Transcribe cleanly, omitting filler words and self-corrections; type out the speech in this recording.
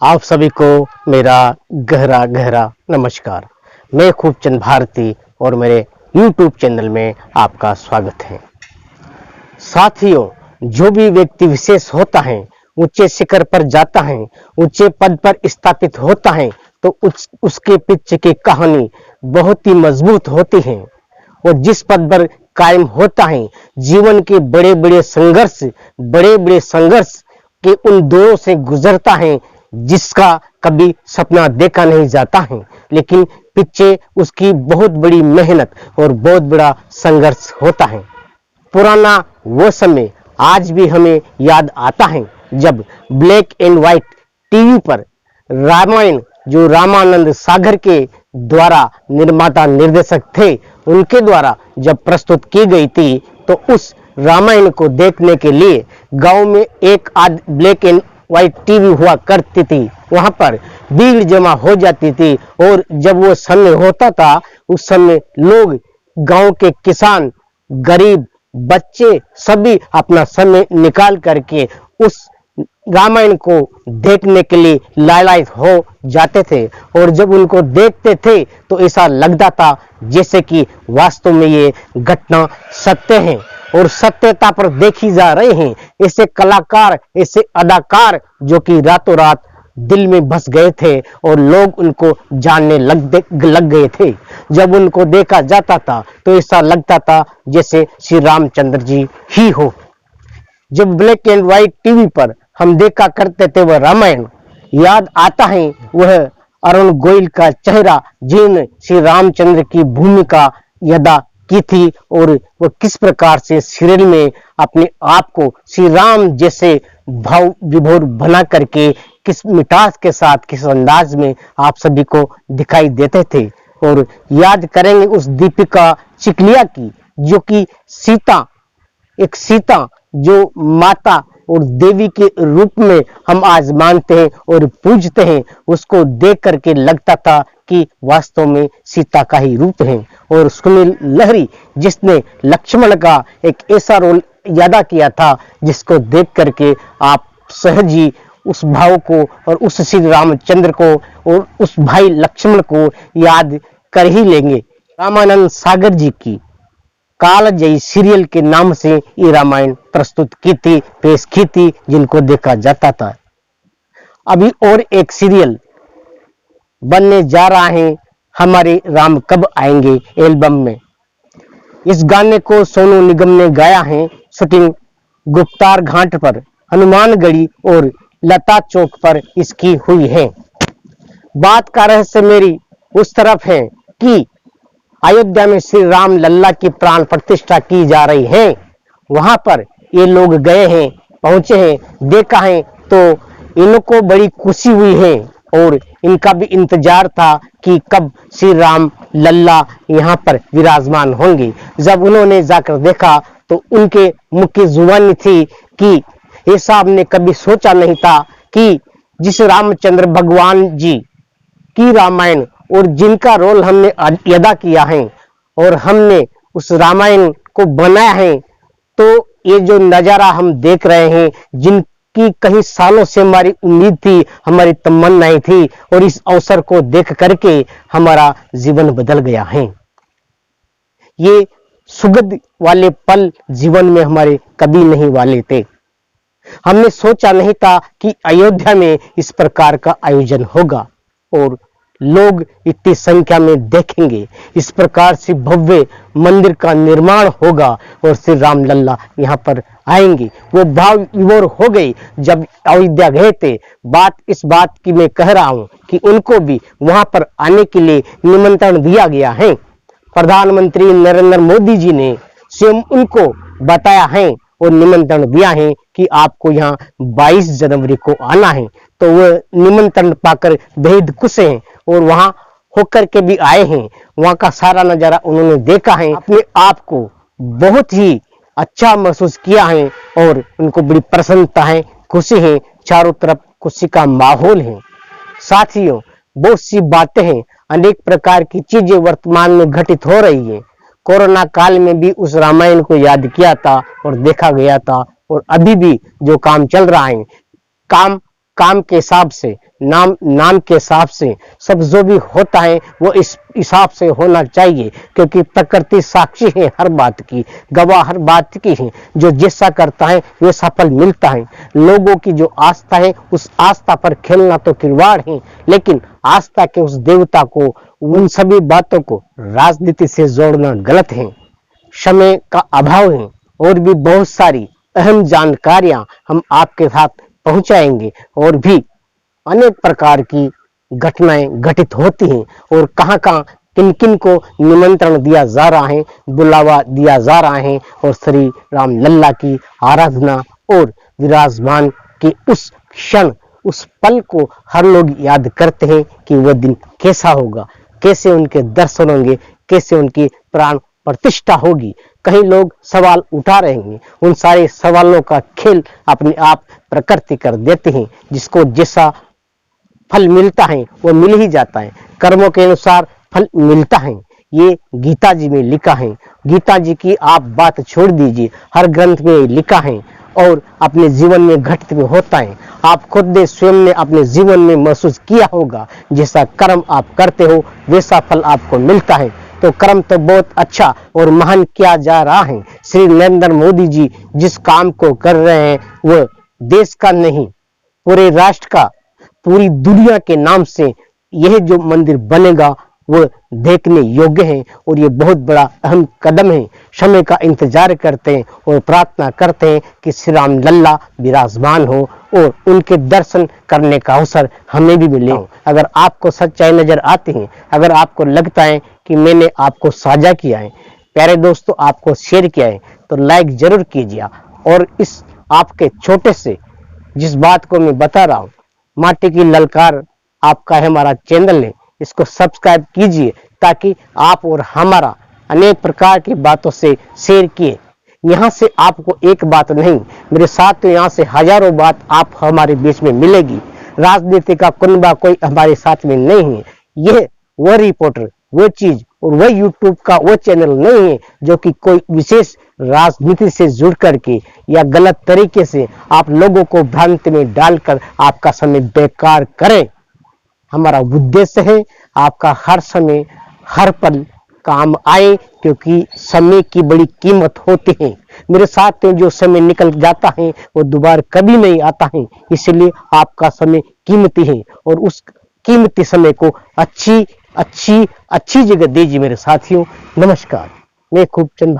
आप सभी को मेरा गहरा गहरा नमस्कार। मैं खूबचंद भारती और मेरे YouTube चैनल में आपका स्वागत है। साथियों, जो भी व्यक्ति विशेष होता है, ऊंचे शिखर पर जाता है, ऊंचे पद पर स्थापित होता है, तो उसके पीछे की कहानी बहुत ही मजबूत होती है। और जिस पद पर कायम होता है, जीवन के बड़े बड़े संघर्ष के उन दौरों से गुजरता है जिसका कभी सपना देखा नहीं जाता है, लेकिन पीछे उसकी बहुत बड़ी मेहनत और बहुत बड़ा संघर्ष होता है। पुराना वो समय आज भी हमें याद आता है जब ब्लैक एंड व्हाइट टीवी पर रामायण, जो रामानंद सागर के द्वारा निर्माता निर्देशक थे, उनके द्वारा जब प्रस्तुत की गई थी, तो उस रामायण को देखने के लिए गांव में एक आध ब्लैक एंड व्हाइट टीवी हुआ करती थी। वहां पर भीड़ जमा हो जाती थी और जब वो समय होता था, उस समय लोग, गांव के किसान, गरीब, बच्चे सभी अपना समय निकाल करके उस रामायण को देखने के लिए लालायित हो जाते थे। और जब उनको देखते थे तो ऐसा लगता था जैसे कि वास्तव में ये घटना सत्य है और सत्यता पर देखी जा रहे हैं। ऐसे कलाकार, ऐसे अदाकार जो कि रातों रात दिल में बस गए थे और लोग उनको जानने लग गए थे। जब उनको देखा जाता था तो ऐसा लगता था जैसे श्री रामचंद्र जी ही हो। जब ब्लैक एंड व्हाइट टीवी पर हम देखा करते थे वह रामायण, याद आता है वह अरुण गोयल का चेहरा, जिन श्री रामचंद्र की भूमिका अदा की थी और वह किस प्रकार से सीरियल में अपने आप को श्री राम जैसे भाव विभोर बना करके किस मिठास के साथ, किस अंदाज में आप सभी को दिखाई देते थे। और याद करेंगे उस दीपिका चिकलिया की, जो कि सीता जो माता और देवी के रूप में हम आज मानते हैं और पूजते हैं, उसको देख करके लगता था कि वास्तव में सीता का ही रूप है। और सुनील लहरी, जिसने लक्ष्मण का एक ऐसा रोल अदा किया था जिसको देख करके आप सहज ही उस भाव को और उस श्री रामचंद्र को और उस भाई लक्ष्मण को याद कर ही लेंगे। रामानंद सागर जी की कालजयी सीरियल के नाम से ये रामायण प्रस्तुत की थी, पेश की थी, जिनको देखा जाता था। अभी और एक सीरियल बनने जा रहा है, हमारे राम कब आएंगे एल्बम में। इस गाने को सोनू निगम ने गाया है। शूटिंग गुप्तार घाट पर, हनुमानगढ़ी और लता चौक पर इसकी हुई है। बात का रहस्य मेरी उस तरफ है कि अयोध्या में श्री राम लल्ला की प्राण प्रतिष्ठा की जा रही है। वहां पर ये लोग गए हैं, पहुंचे हैं, देखा है, तो इनको बड़ी खुशी हुई है और इनका भी इंतजार था कि कब श्री राम लल्ला यहाँ पर विराजमान होंगे। जब उन्होंने जाकर देखा तो उनके मुख की जुबानी थी कि ये साहब ने कभी सोचा नहीं था कि जिस रामचंद्र भगवान जी की रामायण और जिनका रोल हमने अदा किया है और हमने उस रामायण को बनाया है, तो ये जो नजारा हम देख रहे हैं, जिनकी कई सालों से हमारी उम्मीद थी, हमारी तमन्नाएं थी, और इस अवसर को देख करके हमारा जीवन बदल गया है। ये सुगंध वाले पल जीवन में हमारे कभी नहीं वाले थे। हमने सोचा नहीं था कि अयोध्या में इस प्रकार का आयोजन होगा और लोग इतनी संख्या में देखेंगे, इस प्रकार से भव्य मंदिर का निर्माण होगा और श्री राम लल्ला यहाँ पर आएंगे। वो भाव विभोर हो गई जब अयोध्या गए थे। इस बात की मैं कह रहा हूँ कि उनको भी वहां पर आने के लिए निमंत्रण दिया गया है। प्रधानमंत्री नरेंद्र मोदी जी ने स्वयं उनको बताया है और निमंत्रण दिया है कि आपको यहाँ 22 जनवरी को आना है। तो वह निमंत्रण पाकर बेहद खुश हैं और वहां होकर के भी आए हैं। वहां का सारा नजारा उन्होंने देखा है, अपने आप को बहुत ही अच्छा महसूस किया है और उनको बड़ी प्रसन्नता है, खुशी है, चारों तरफ खुशी का माहौल है। साथियों, बहुत सी बातें हैं, अनेक प्रकार की चीजें वर्तमान में घटित हो रही है। कोरोना काल में भी उस रामायण को याद किया था और देखा गया था, और अभी भी जो काम चल रहा है, काम काम के हिसाब से, नाम के हिसाब से, सब जो भी होता है वो इस हिसाब से होना चाहिए, क्योंकि प्रकृति साक्षी है हर बात की, गवाह हर बात की है। जो जैसा करता है वैसा फल मिलता है। लोगों की जो आस्था है उस आस्था पर खेलना तो खिलवाड़ है, लेकिन आस्था के उस देवता को, उन सभी बातों को राजनीति से जोड़ना गलत है। समय का अभाव है और भी बहुत सारी अहम जानकारियां हम आपके साथ पहुंचाएंगे, और भी अनेक प्रकार की घटनाएं घटित होती हैं, और कहां कहां किन किन को निमंत्रण दिया जा रहा है, बुलावा दिया जा रहा है, और श्री राम लल्ला की आराधना और विराजमान के उस क्षण, उस पल को हर लोग याद करते हैं कि वह दिन कैसा होगा, कैसे उनके दर्शन होंगे, कैसे उनकी प्राण प्रतिष्ठा होगी। कई लोग सवाल उठा रहे हैं, उन सारे सवालों का खेल अपने आप प्रकृति कर देते हैं। जिसको जैसा फल मिलता है वो मिल ही जाता है, कर्मों के अनुसार फल मिलता है। ये गीता जी में लिखा है। गीता जी की आप बात छोड़ दीजिए, हर ग्रंथ में लिखा है और अपने जीवन में घटित में होता है। आप खुद ने स्वयं ने अपने जीवन में महसूस किया होगा, जैसा कर्म आप करते हो वैसा फल आपको मिलता है। तो कर्म तो बहुत अच्छा और महान किया जा रहा है। श्री नरेंद्र मोदी जी जिस काम को कर रहे हैं वह देश का नहीं, पूरे राष्ट्र का, पूरी दुनिया के नाम से यह जो मंदिर बनेगा वह देखने योग्य है, और ये बहुत बड़ा अहम कदम है। समय का इंतजार करते हैं और प्रार्थना करते हैं कि श्री राम लल्ला विराजमान हो और उनके दर्शन करने का अवसर हमें भी मिले। अगर आपको सच्चाई नजर आती है, अगर आपको लगता है कि मैंने आपको साझा किया है, प्यारे दोस्तों आपको शेयर किया है, तो लाइक जरूर कीजिए। और इस आपके छोटे से जिस बात को मैं बता रहा हूँ, माटी की ललकार आपका है हमारा चैनल है, इसको सब्सक्राइब कीजिए ताकि आप और हमारा अनेक प्रकार की बातों से शेयर किए। यहाँ से आपको एक बात नहीं, मेरे साथ तो यहाँ से हजारों बात आप हमारे बीच में मिलेगी। राजनीति का कुनबा कोई हमारे साथ में नहीं है। यह वह रिपोर्टर, वो चीज और वह यूट्यूब का वो चैनल नहीं है जो कि कोई विशेष राजनीति से जुड़ करके या गलत तरीके से आप लोगों को भ्रांति में डालकर आपका समय बेकार करें। हमारा उद्देश्य है आपका हर समय, हर पल काम आए, क्योंकि समय की बड़ी कीमत होती है। मेरे साथ में जो समय निकल जाता है वो दोबारा कभी नहीं आता है, इसलिए आपका समय कीमती है, और उस कीमती समय को अच्छी जगह दीजिए मेरे साथियों। नमस्कार, मैं खूबचंद।